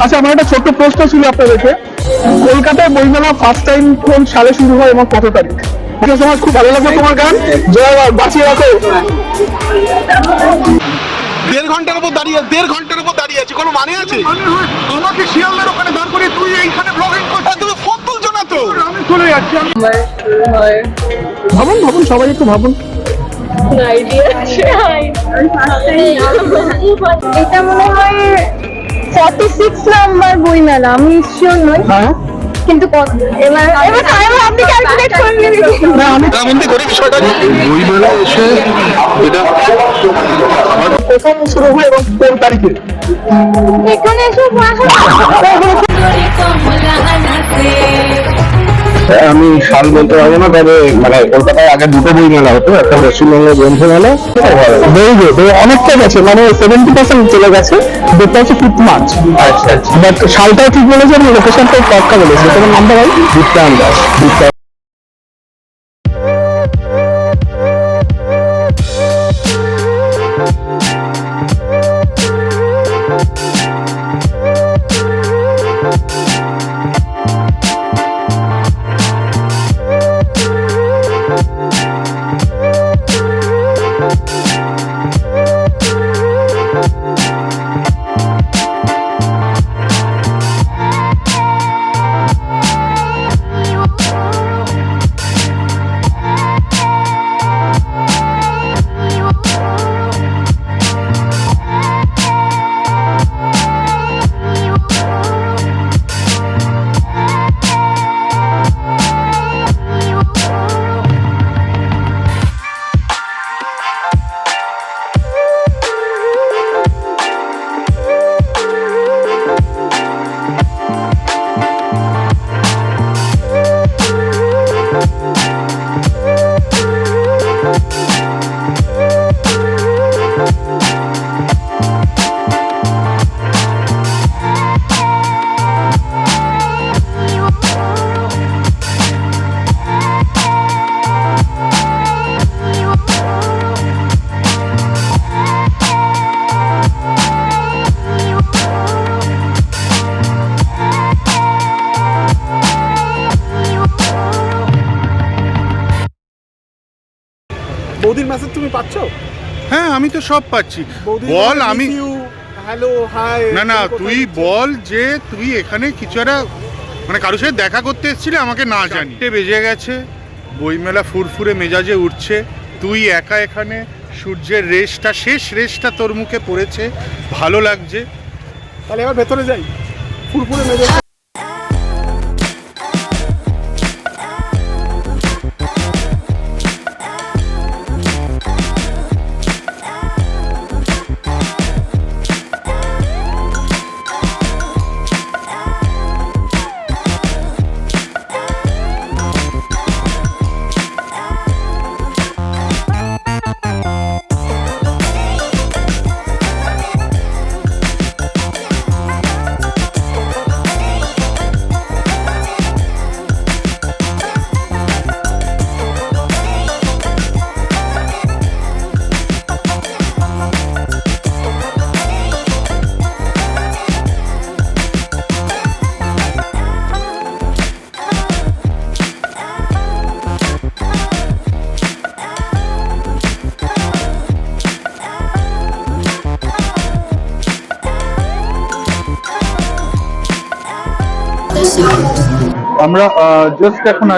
আচ্ছা, আমার একটা ছোট্ট প্রশ্ন ছিল আপনাদেরকে, কলকাতায় বইমেলা ফার্স্ট টাইম কোন সালে শুরু হয় এবং কত তারিখ? আমার খুব ভালো লাগলো তোমার গান, জয় বাঁচিয়ে রাখো। 1.5 ঘন্টার উপর দাঁড়িয়ে আছি, কোনো মানে আছে? আমাকে শিয়ালদের ওখানে দাঁড় করে তুই এইখানে ব্লগিং করছিস, তুমি ফোন তুলছো না তো? আমি চলে যাচ্ছি। ভাবুন সবাই একটু ভাবুন। এটা মনে হয় 46 নাম্বার বইমেলা, আমি শিওর নই, কিন্তু এবার আপনি ক্যালকুলেট করে নেবেন। বইমেলা এসে এটা প্রথম শুরু হয় এবং কোন তারিখে? এখানে এসে আমি সাল বলতে পারবো না, তবে মানে কলকাতায় আগে দুটো বই মেলা হতো, একটা পশ্চিমবঙ্গের গ্রন্থ মেলা। অনেকটা গেছে, মানে 70% চলে গেছে। ডেটটা হচ্ছে 5 মার্চ। আচ্ছা, বাট সালটাও ঠিক বলেছে এবং লোকেশনটাও পক্কা বলেছে। তোমার নামটা ভাই? দীপ্তায়ন দাস। বৌদির মেসেজ তুমি পাচ্ছ? হ্যাঁ, আমি তো সব পাচ্ছি। বল, আমি হ্যালো হাই। না তুই বল যে তুই এখানে কিছু একটা মানে কারোর সাথে দেখা করতে এসেছিলি, আমাকে না জানি। বেজে গেছে, বইমেলা ফুরফুরে মেজাজে উঠছে, তুই একা এখানে, সূর্যের রেশটা, শেষ রেশটা তোর মুখে পড়েছে, ভালো লাগছে। তাহলে এবার ভেতরে যাই, ফুরফুরে মেজাজ। আমরা জাস্ট এখন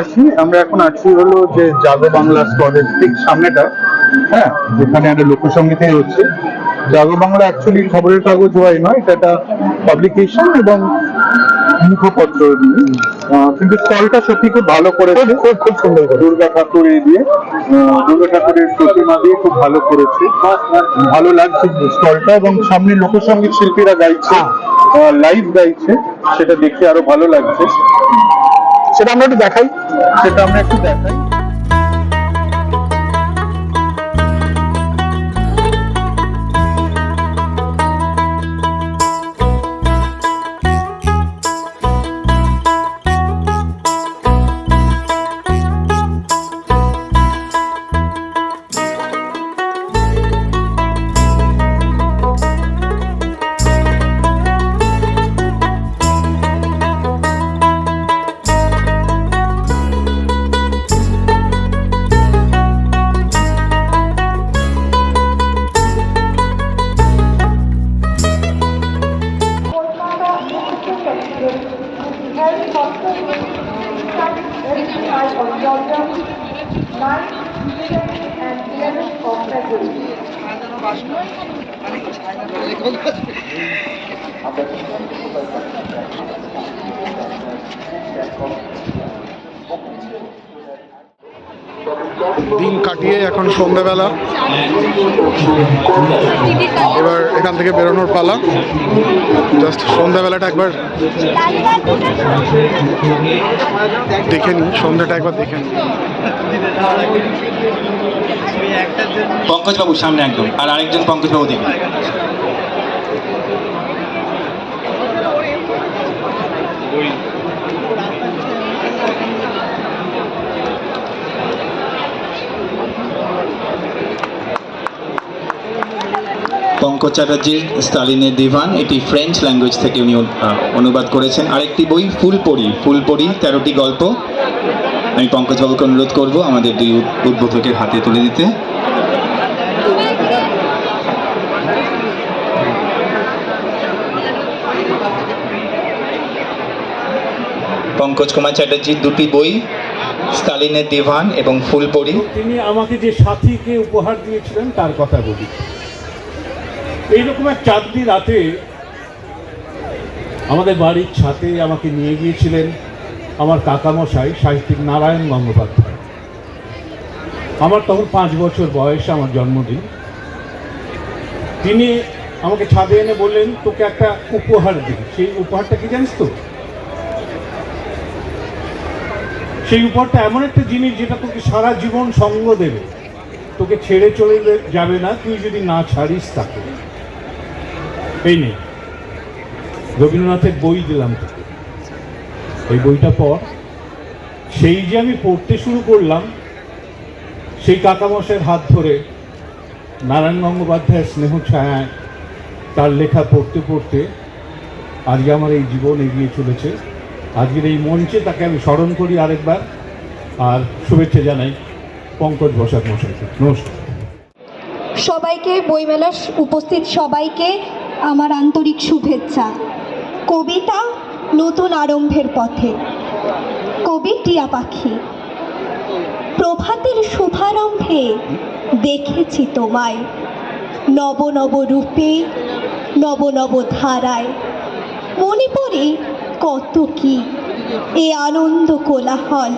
আছি হলো যে জাগো বাংলা স্কোয়ারের ঠিক সামনেটা, হ্যাঁ, যেখানে একটা লোকসঙ্গীতে হচ্ছে। জাগো বাংলা অ্যাকচুয়ালি খবরের কাগজ হয় নয়, এটা একটা পাবলিকেশন এবং মুখপত্র, কিন্তু স্টলটা সত্যি খুব ভালো করেছে, খুব সুন্দর। দুর্গা ঠাকুরের প্রতিমা দিয়ে খুব ভালো করেছে, ভালো লাগছে স্টলটা। এবং সামনে লোকসঙ্গীত শিল্পীরা গাইছে, লাইভ গাইছে, সেটা দেখে আরো ভালো লাগছে। সেটা আমরা একটু দেখাই। 25 of Georgia, 9, 11 and 11 of February. দিন কাটিয়ে এখন সন্ধ্যাবেলা, এবার এখান থেকে বেরোনোর পালা। জাস্ট সন্ধ্যাবেলাটা একবার দেখে নিই, সন্ধ্যাটা একবার দেখে নিই। পঙ্কজ বাবু সামনে একদম, আর আরেকজন পঙ্কজ বাবু দিকে। পঙ্কজ চ্যাটার্জির স্টালিনের দিভান, এটি ফ্রেঞ্চ ল্যাঙ্গুয়েজ থেকে উনি অনুবাদ করেছেন। আরেকটি বই ফুলপরি, ফুলপরি 13টি গল্প। আমি পঙ্কজবাবুকে অনুরোধ করব আমাদের দুই উদ্বোধকের হাতে তুলে দিতে। পঙ্কজ কুমার চ্যাটার্জির দুটি বই, স্টালিনের দিভান এবং ফুলপরি। তিনি আমাকে যে সাথীকে উপহার দিয়েছিলেন তার কথা বলি। এইরকম এক চাঁদনি রাতে আমাদের বাড়ির ছাদে আমাকে নিয়ে গিয়েছিলেন আমার কাকামশাই সাহিত্যিক নারায়ণ গঙ্গোপাধ্যায়। আমার তখন 5 বছর বয়স, আমার জন্মদিন। তিনি আমাকে ছাদে এনে বললেন, তোকে একটা উপহার দিই। সেই উপহারটা কি জানিস তো? সেই উপহারটা এমন একটা জিনিস যেটা তোকে সারা জীবন সঙ্গ দেবে, তোকে ছেড়ে চলে যাবে না তুই যদি না ছাড়িস তাকে। এই নেই, রবীন্দ্রনাথের বই দিলাম তোকে, এই বইটা পড়। সেই যে আমি পড়তে শুরু করলাম, সেই কাকামশাইয়ের হাত ধরে নারায়ণ গঙ্গোপাধ্যায়ের স্নেহ ছায়ায় তার লেখা পড়তে পড়তে আজকে আমার এই জীবন এগিয়ে চলেছে। আজকের এই মঞ্চে তাকে আমি স্মরণ করি আরেকবার, আর শুভেচ্ছা জানাই পঙ্কজ বসাক মশাইকে। নমস্কার। সবাইকে, বইমেলার উপস্থিত সবাইকে আমার আন্তরিক শুভেচ্ছা। কবিতা নতুন আরম্ভের পথে। কবি টিয়া পাখি। প্রভাতের শুভারম্ভে দেখেছি তোমায়, নব নব রূপে, নব নব ধারায়। মনে পড়ে কত কি এ আনন্দ কোলাহল,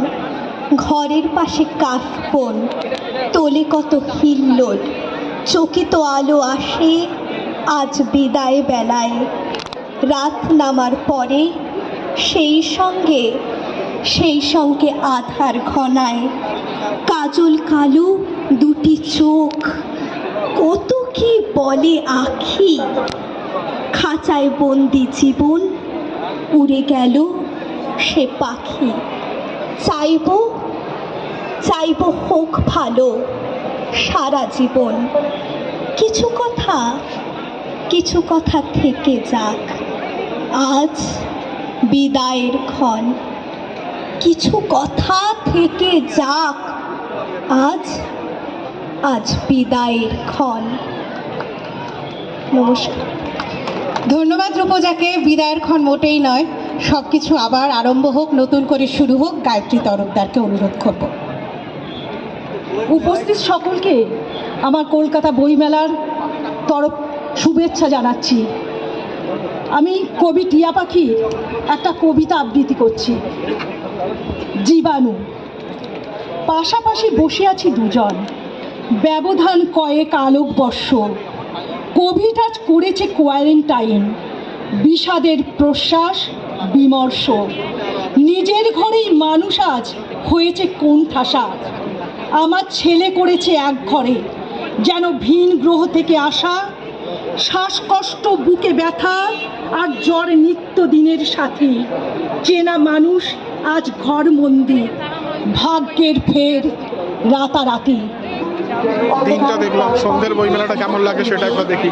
ঘরের পাশে কাশবন তোলে কত হিল্লোল। চকিত আলো আসে আজ বিদায় বেলায়, রাত নামার পরে সেই সঙ্গে আধার ঘনায়। কাজল কালো দুটি চোখ, কত কি বলে আখি। খাঁচায় বন্দি জীবন, উড়ে গেল সে পাখি। চাইব হোক ভালো সারা জীবন, কিছু কথা থেকে যাক আজ বিদায়ের ক্ষণ। কিছু কথা থেকে যাক আজ বিদায়ের ক্ষণ। নমস্কার। ধন্যবাদ রূপজাকে। বিদায়ের ক্ষণ মোটেই নয়, সব কিছু আবার আরম্ভ হোক, নতুন করে শুরু হোক। গায়ত্রী তরফদারকে অনুরোধ করব। উপস্থিত সকলকে আমার কলকাতা বইমেলার তরফ শুভেচ্ছা জানাচ্ছি। আমি কবি টিয়া পাখির একটা কবিতা আবৃত্তি করছি। জীবাণু। পাশাপাশি বসে আছি দুজন, ব্যবধান কয়েক আলোকবর্ষ। কোভিড আজ করেছে কোয়ারেন্টাইন, বিষাদের প্রশ্বাস বিমর্ষ। নিজের ঘরেই মানুষ আজ হয়েছে কোণঠাসা। আমার ছেলে করেছে এক ঘরে, যেন ভিন গ্রহ থেকে আসা। শ্বাসকষ্ট, বুকে ব্যথা আর জ্বর নিত্য দিনের সাথে। চেনা মানুষ আজ ঘরবন্দি, ভাগ্যের ফের রাতারাতি। দিনটা দেখলাম, সন্ধ্যের বইমেলাটা কেমন লাগে সেটা একবার দেখি।